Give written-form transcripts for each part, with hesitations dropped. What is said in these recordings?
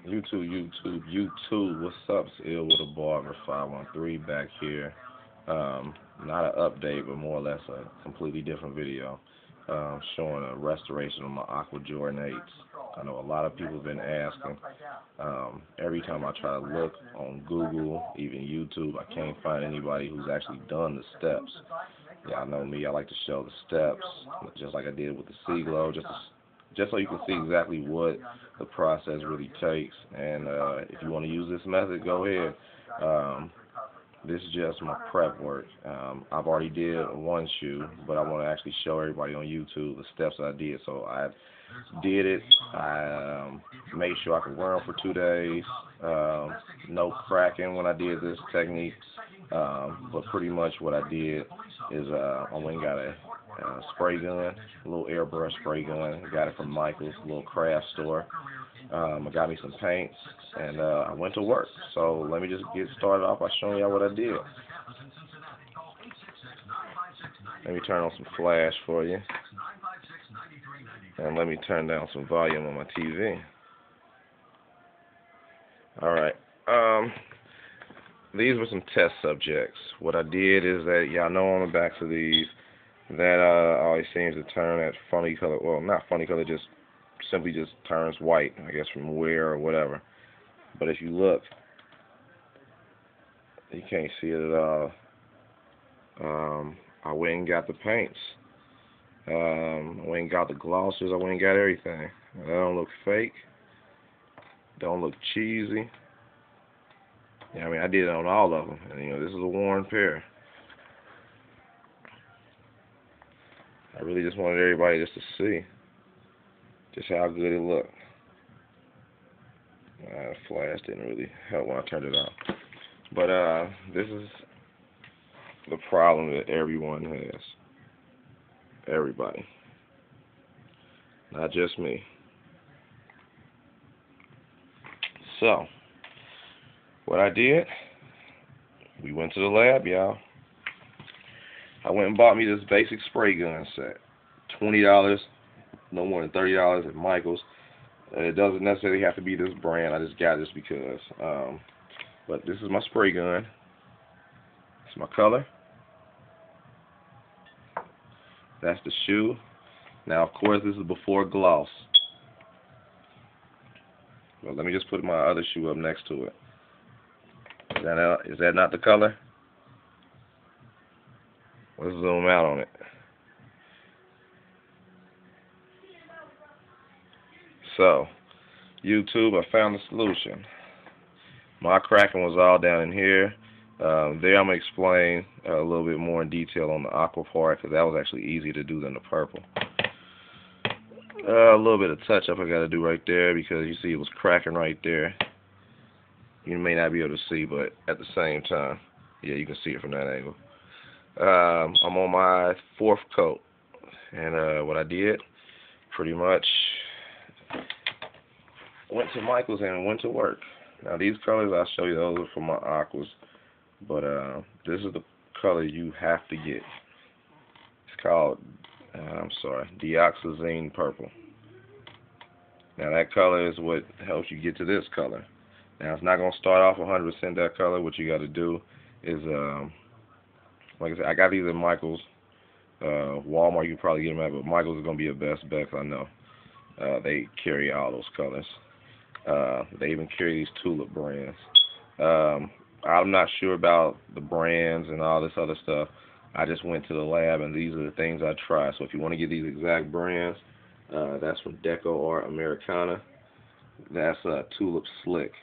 YouTube, what's up? It's Ill with a Barber 513 back here. Not an update, but more or less a completely different video showing a restoration of my Aqua Jordan 8s. I know a lot of people have been asking. Every time I try to look on Google, even YouTube, I can't find anybody who's actually done the steps. Yeah, I know me. I like to show the steps, just like I did with the C-Glow, just so you can see exactly what the process really takes. And if you want to use this method, go ahead. This is just my prep work. I've already did one shoe, but I want to actually show everybody on YouTube the steps I did. So I did it. I made sure I could wear them for 2 days. No cracking when I did this technique. But pretty much what I did is I went and got a spray gun, a little airbrush spray gun. I got it from Michael's, a little craft store. I got me some paints, and I went to work. So let me just get started off by showing y'all what I did. Let me turn on some flash for you. And let me turn down some volume on my TV. Alright. These were some test subjects. What I did is that, y'all know on the backs of these, that always seems to turn that funny color. Well, not funny color, just simply just turns white, I guess, from wear or whatever. But if you look, you can't see it at all. I went and got the paints. I went and got the glosses. I went and got everything. That don't look fake. Don't look cheesy. Yeah, I mean, I did it on all of them. And, this is a worn pair. I really just wanted everybody just to see just how good it looked. The flash didn't really help when I turned it on. But this is the problem that everyone has. Everybody. Not just me. So, what I did, we went to the lab, y'all. I went and bought me this basic spray gun set. $20, no more than $30 at Michael's. It doesn't necessarily have to be this brand. I just got this because. But this is my spray gun. It's my color. That's the shoe. Now, of course, this is before gloss. Well, let me just put my other shoe up next to it. Is that not the color? Let's zoom out on it. So, YouTube, I found the solution. My cracking was all down in here. There I'm going to explain a little bit more in detail on the aqua part, because that was actually easier to do than the purple. A little bit of touch-up I got to do right there, because you see it was cracking right there. You may not be able to see, but at the same time, yeah, you can see it from that angle. I'm on my 4th coat, and what I did, pretty much, went to Michael's and went to work. Now these colors, I'll show you, those are for my aquas, but this is the color you have to get. It's called, DIOXAZINE purple. Now that color is what helps you get to this color. Now it's not going to start off 100% that color. What you got to do is, like I said, I got these at Michael's. Walmart, you can probably get them at, but Michael's is going to be your best bet, 'cause I know they carry all those colors. They even carry these Tulip brands. I'm not sure about the brands and all this other stuff. I just went to the lab, and these are the things I tried. So if you want to get these exact brands, that's from DECOART, AMERICANA. That's Tulip Slick.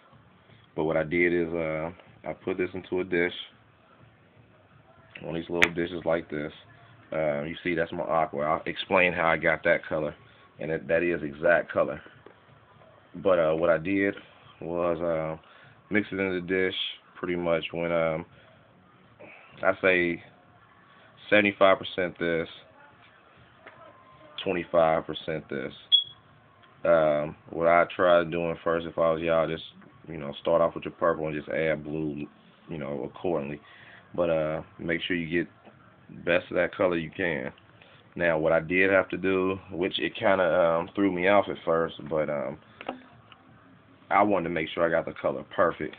But what I did is I put this into a dish. One of these little dishes like this. You see, that's my aqua. I'll explain how I got that color, and that is exact color. But what I did was mix it in the dish. Pretty much when I say 75% this, 25% this. What I tried doing first, if I was y'all, just start off with your purple and just add blue, accordingly. But make sure you get the best of that color you can. Now, what I did have to do, which it kind of threw me off at first, but I wanted to make sure I got the color perfect.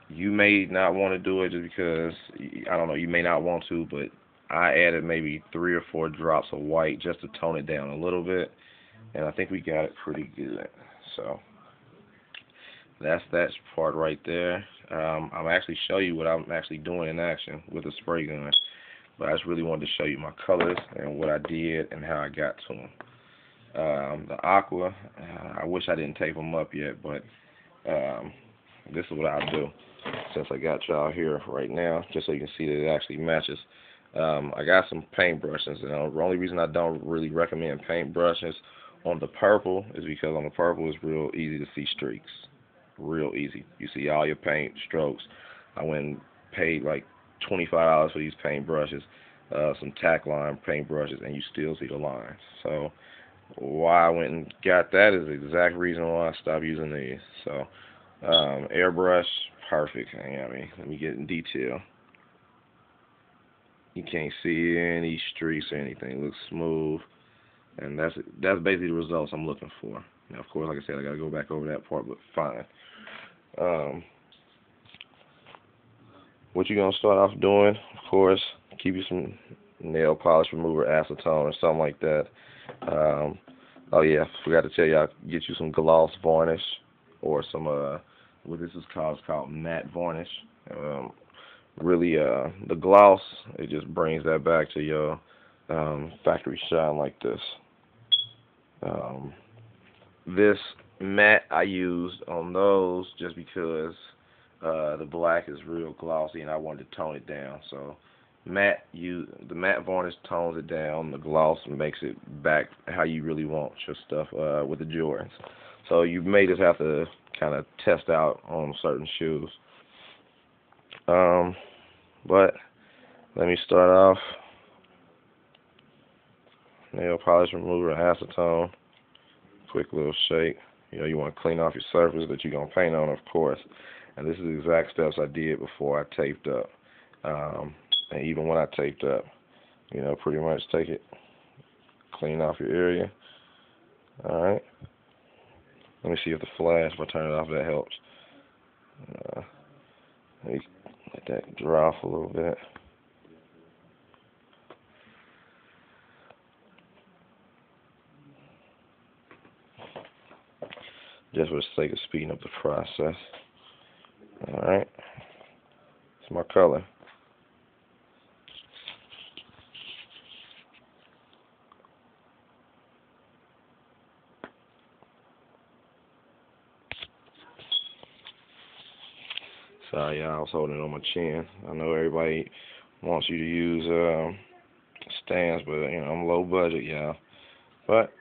You may not want to do it just because, I don't know, you may not want to, but I added maybe 3 or 4 drops of white just to tone it down a little bit, and I think we got it pretty good. So that's that part right there. I'm actually show you what I'm actually doing in action with a spray gun, but I just really wanted to show you my colors and what I did and how I got to them. The Aqua, I wish I didn't tape them up yet, but this is what I'll do since I got y'all here right now, just so you can see that it actually matches. I got some paint brushes, and the only reason I don't really recommend paint brushes on the purple is because on the purple it's real easy to see streaks. Real easy. You see all your paint strokes. I went and paid like $25 for these paint brushes, some tack line paint brushes, and you still see the lines. So why I went and got that is the exact reason why I stopped using these. So airbrush, perfect. I mean, let me get in detail. You can't see any streaks or anything. It looks smooth, and that's basically the results I'm looking for. Now, of course, like I said, I got to go back over that part, but fine. What you're going to start off doing, of course, keep you some nail polish remover, acetone, or something like that. Oh yeah, forgot to tell y'all, get you some gloss varnish, or some, what this is called, it's called matte varnish. Really, the gloss, it just brings that back to your factory shine like this. This matte I used on those just because the black is real glossy and I wanted to tone it down. So the matte varnish tones it down. The gloss makes it back how you really want your stuff with the Jordans. So you may just have to kind of test out on certain shoes. But let me start off. Nail polish remover, acetone. Quick little shake. You know, you want to clean off your surface that you're going to paint on, of course. And this is the exact steps I did before I taped up. And even when I taped up, you know, pretty much take it, clean off your area. Alright. Let me see if the flash, if I turn it off, that helps. Let me let that dry off a little bit. Just for the sake of speeding up the process. Alright. It's my color. Sorry, y'all, I was holding it on my chin. I know everybody wants you to use stands, but you know, I'm low budget, y'all. But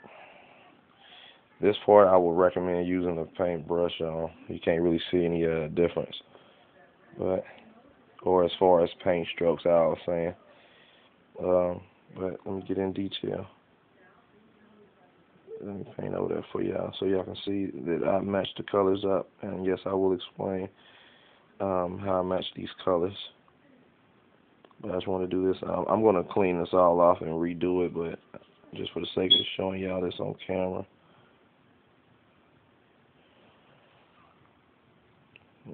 this part I would recommend using the paintbrush on. You can't really see any difference. Or as far as paint strokes, I was saying. But let me get in detail. Let me paint over there for y'all so y'all can see that I matched the colors up. And yes, I will explain how I match these colors. But I just want to do this. I'm going to clean this all off and redo it, but just for the sake of showing y'all this on camera.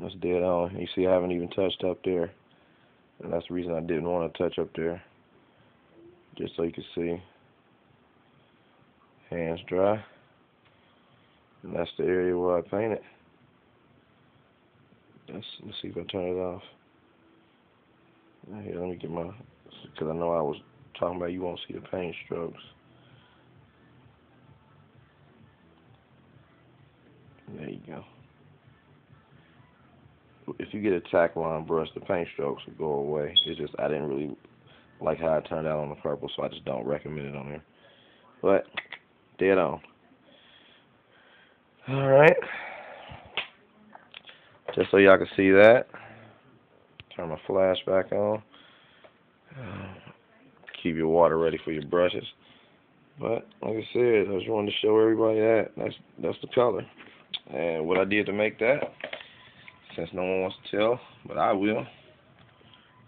That's dead on. You see I haven't even touched up there. And that's the reason I didn't want to touch up there. Just so you can see. Hands dry. And that's the area where I painted. Let's see if I turn it off. Here, let me get my, because I know I was talking about you won't see the paint strokes. There you go. If you get a tack line brush, the paint strokes will go away. It's just I didn't really like how it turned out on the purple, so I just don't recommend it on there. But dead on. Alright. Just so y'all can see that. Turn my flash back on. Keep your water ready for your brushes. But like I said, I just wanted to show everybody that. That's the color. And what I did to make that, since no one wants to tell, but I will.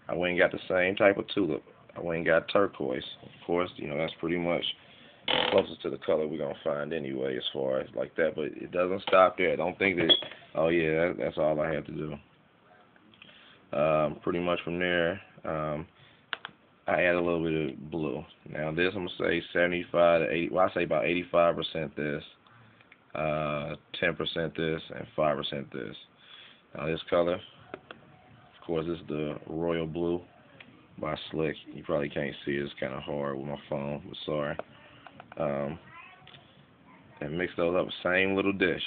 I went and got the same type of tulip. I went and got turquoise. Of course, you know, that's pretty much closest to the color we're going to find anyway as far as like that. But it doesn't stop there. Don't think that, oh yeah, that's all I have to do. Pretty much from there, I add a little bit of blue. Now this I'm going to say 75 to 80, well I say about 85% this, 10% this, and 5% this. Now this color, of course, this is the Royal Blue by Slick. You probably can't see it. It's kind of hard with my phone, but sorry. And mix those up, same little dish.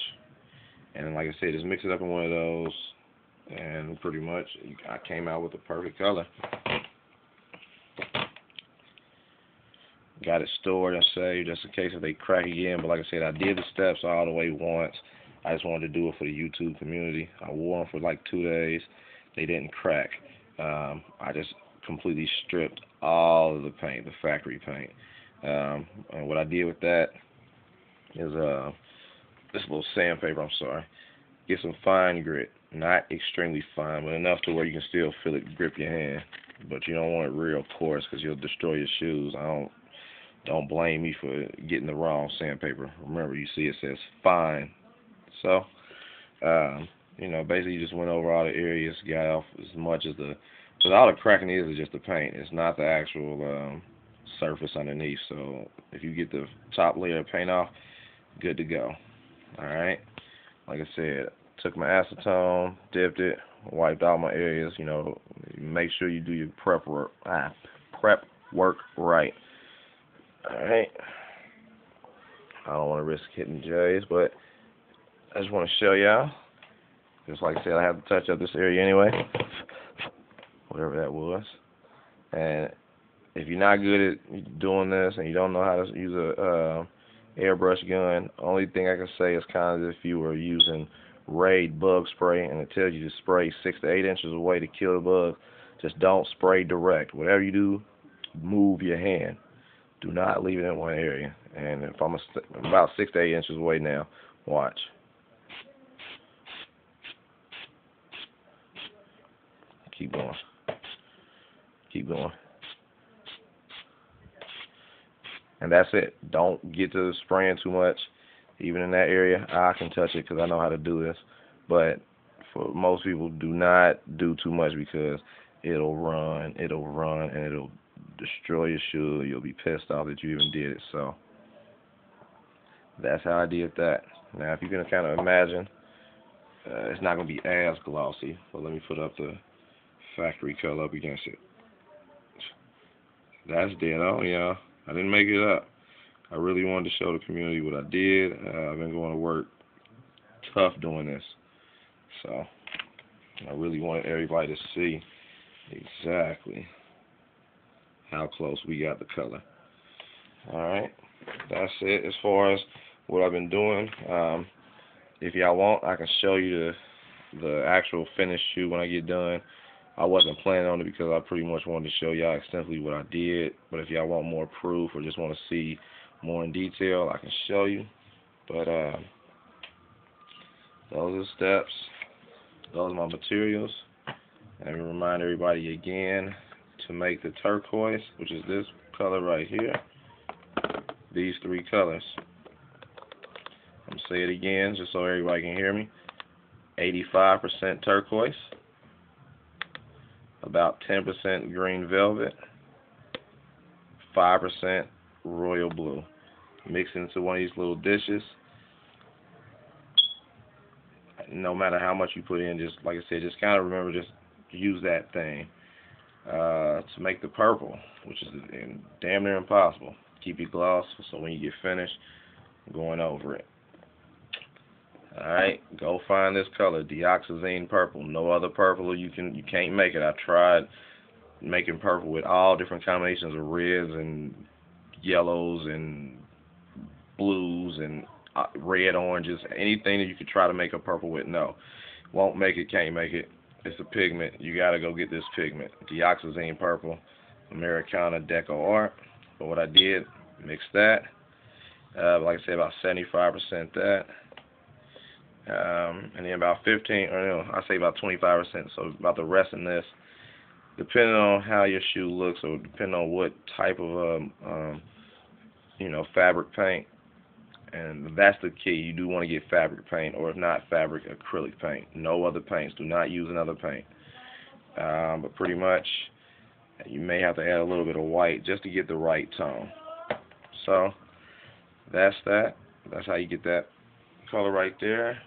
And like I said, just mix it up in one of those, and pretty much I came out with the perfect color. Got it stored and saved just in case if they crack again. But like I said, I did the steps all the way once. I just wanted to do it for the YouTube community. I wore them for like 2 days. They didn't crack. I just completely stripped all of the paint, the factory paint. And what I did with that is this little sandpaper, I'm sorry. Get some fine grit. Not extremely fine, but enough to where you can still feel it grip your hand. But you don't want it real coarse because you'll destroy your shoes. Don't blame me for getting the wrong sandpaper. Remember, you see it says fine. So, you know, basically you just went over all the areas, got off as much as because all the cracking is just the paint. It's not the actual surface underneath. So if you get the top layer of paint off, good to go. Alright, like I said, took my acetone, dipped it, wiped all my areas. You know, make sure you do your prep work right. Alright, I don't want to risk hitting J's, but I just want to show y'all. Just like I said, I have to touch up this area anyway, whatever that was. And if you're not good at doing this and you don't know how to use a airbrush gun, only thing I can say is kind of if you were using Raid bug spray and it tells you to spray 6 to 8 inches away to kill the bug, just don't spray direct. Whatever you do, move your hand. Do not leave it in one area. And if I'm about 6 to 8 inches away now, watch. Keep going. Keep going. And that's it. Don't get to spraying too much. Even in that area, I can touch it because I know how to do this. But for most people, do not do too much because it'll run, and it'll destroy your shoe. You'll be pissed off that you even did it. So that's how I did that. Now, if you can kind of imagine, it's not going to be as glossy. But let me put up the factory color up against it. That's dead on, y'all. I didn't make it up. I really wanted to show the community what I did. I've been going to work tough doing this. So I really wanted everybody to see exactly how close we got the color. Alright, that's it as far as what I've been doing. If y'all want, I can show you the actual finished shoe when I get done. I wasn't planning on it because I pretty much wanted to show y'all extensively what I did. But if y'all want more proof or just want to see more in detail, I can show you. But those are the steps. Those are my materials. And remind everybody again to make the turquoise, which is this color right here. These 3 colors. I'm going to say it again just so everybody can hear me. 85% turquoise. About 10% green velvet, 5% royal blue. Mix into one of these little dishes. No matter how much you put in, just like I said, just kind of remember, just use that thing to make the purple, which is damn near impossible. Keep your gloss so when you get finished, going over it. Alright, go find this color, DIOXAZINE purple. No other purple you can't make it. I tried making purple with all different combinations of reds and yellows and blues and red, oranges, anything that you could try to make a purple with. No, won't make it, can't make it. It's a pigment. You gotta go get this pigment. DIOXAZINE purple, AMERICANA DECOART. But what I did, mix that. Like I said, about 75% that. And then about 15, or no, I say about 25%, so about the rest in this, depending on how your shoe looks or depending on what type of fabric paint. And that's the key. You do want to get fabric paint, or if not fabric, acrylic paint. No other paints. Do not use another paint. But pretty much, you may have to add a little bit of white just to get the right tone. So, that's that. That's how you get that color right there.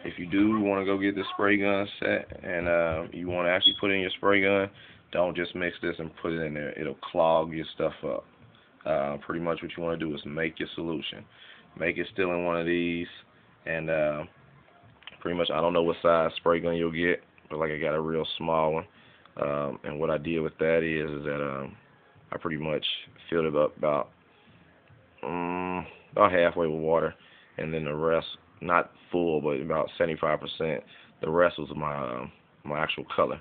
If you do want to go get the spray gun set, and you want to actually put in your spray gun, don't just mix this and put it in there. It'll clog your stuff up. Pretty much what you want to do is make your solution. Make it still in one of these, and pretty much I don't know what size spray gun you'll get, but like I got a real small one. And what I did with that is that I pretty much filled it up about halfway with water, and then the rest, not full, but about 75%. The rest was my actual color,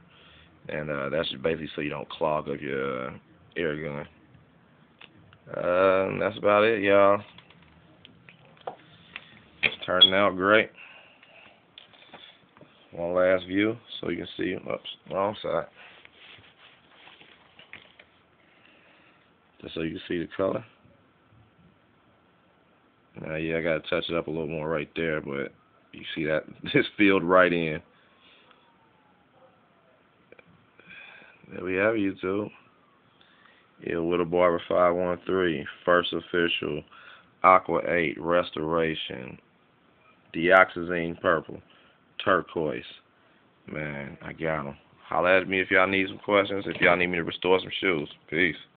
and that's just basically so you don't clog up your air gun. And that's about it, y'all. It's turning out great. One last view so you can see. Oops, wrong side. Just so you can see the color. Now, yeah, I gotta touch it up a little more right there, but you see that it's filled right in. There we have YouTube. Ill with a Barber 513, first official AQUA 8 restoration, DIOXAZINE purple, turquoise. Man, I got them. Holla at me if y'all need some questions, if y'all need me to restore some shoes. Peace.